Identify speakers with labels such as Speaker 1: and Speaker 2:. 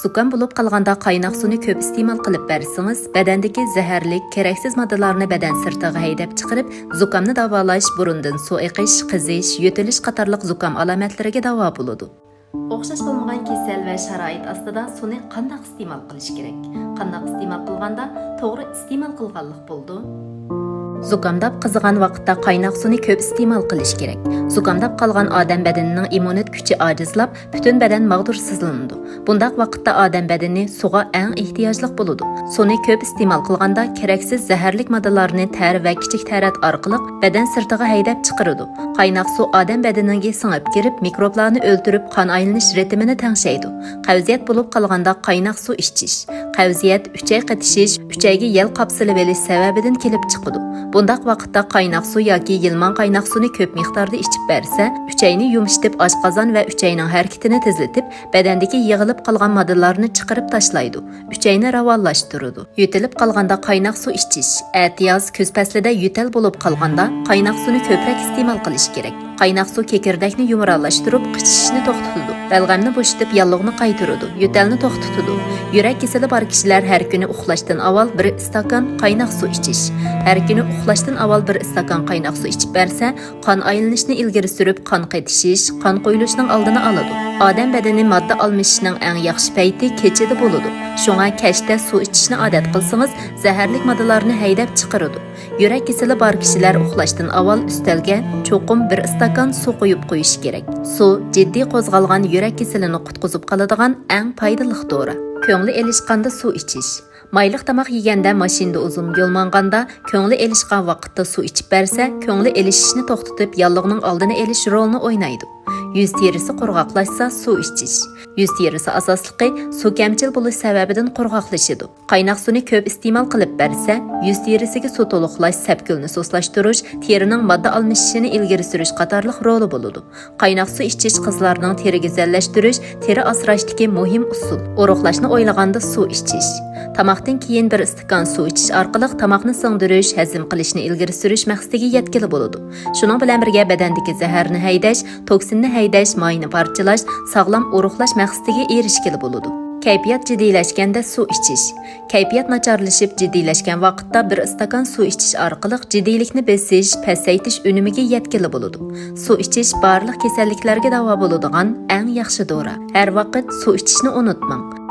Speaker 1: Zukam bo'lib qolganda qaynoq suvni ko'p iste'mol qilib bersangiz, badandagi zaharlik, keraksiz moddalarni badan sirtiga haydab chiqarib, zukamni davolash, burundan suv eqish, qizish, yo'tilish qatorliq zukam alomatlariga davo bo'ladi. O'xshash bo'lmagan kasal va sharoit ostida suvni qanday iste'mol qilish kerak? Qanday iste'mol qilganda to'g'ri iste'mol qilganlik bo'ldi? Zukamdab qizigan vaqtda qaynoq suvni ko'p iste'mol qilish kerak. Zukamdab qolgan odam badanining immunit kuchi ojizlab, butun badan mag'dursizlanadi. Bundaq vaqtda odam badani suvga eng ehtiyojli bo'ladi. Suvni ko'p iste'mol qilganda keraksiz zaharlik moddalarni ter va kichik tarat orqali badan sirtiga haydab chiqaradi. Qaynoq suv odam badaniga singib kirib, mikroblarni o'ldirib, qon aylanish ritmini tangshaydi. Qavziyat bo'lib qolganda qaynoq suv ichish. Qavziyat uchay qatishish, uchayga yel qapsilib olish sababidan kelib chiqadi. Bundaq vaqtda qaynoq suv yoki yilman qaynoq suvni ko'p miqdorda ichib bersa, uchayni yumshatib oshqozon va uchayning harakatini tezlatib, badandagi yig'ilib qolgan moddalarni chiqarib tashlaydi. Uchayni ravonlashtiradi. Yo'tilib qolganda qaynoq suv ichish. Atiyoz kuz faslida yo'tal bo'lib qolganda qaynoq suvni ko'proq iste'mol qilish kerak. Qaynoq suv kekirdakni yumoralashtirib, qichishishni to'xtatadi. Balg'amni bo'shatib, yallig'ni qaytaradi. Yo'talni to'xtatadi. Yurak kasali bor kishilar har kuni uxlashdan avval 1 stakan qaynoq suv ichish. Har kuni uxlashdan avval 1 stakan qaynoq suv ichib bersa, qon aylanishini ilgari surib, qon qaytishish, qon qo'yilishining oldini oladi. Odam badani modda almashishining eng yaxshi payti kechida bo'ladi. Shunga kechda suv ichishni odat qilsangiz, zaharlik moddalarni haydab chiqaradi. Yurak kasali bor kishilar uxlashdan avval ustalga cho'qim 1 stakan suv qo'yib qo'yish kerak. Suv jiddiy qo'zg'algan yurak kasalini qutqizib qoladigan eng foydali dori. Ko'ngli elishganda suv ichish. Mayliq tamoq yeganda, mashinada uzun yo'l manganda, ko'ngli elishgan vaqtda suv ichib bersa, ko'ngli elishishni to'xtatib, yallig'ning oldini elish rolini o'ynaydi. Yuz terisi qurg'oqlashsa suv ichish. Yuz terisi asosligi suv kamchil bo'lish sababidan qurg'oqlashadi. Qaynoq suvni ko'p iste'mol qilib bersa, yuz terisiga suv to'liqlash, sapkilni suslashtirish, terining modda almashishini ilgari surish qatorliq roli bo'ladi. Qaynoq suv ichish qizlarning teri go'zallashtirish, teri asrashdagi muhim usul. O'roqlashni o'ylaganda suv ichish. Tamoqdan keyin 1 stakan suv ichish orqali tamoqni singdirish, hazm qilishni ilgari surish maqsadiga yetkili bo'ladi. Shuning bilan birga badandagi zaharni haydash, toksinni haydash, mayni parchalash, sog'lom o'roqlash maqsadiga erishgili bo'ladi. Kayfiyat jiddiylashganda suv ichish. Kayfiyat nacharlashib jiddiylashgan vaqtda 1 stakan suv ichish orqali jiddiylikni besish, pasaytish unimiga yetkili bo'ladi. Suv ichish barliq kasalliklarga davo bo'ladigan eng yaxshi dori. Har vaqt suv ichishni unutmang.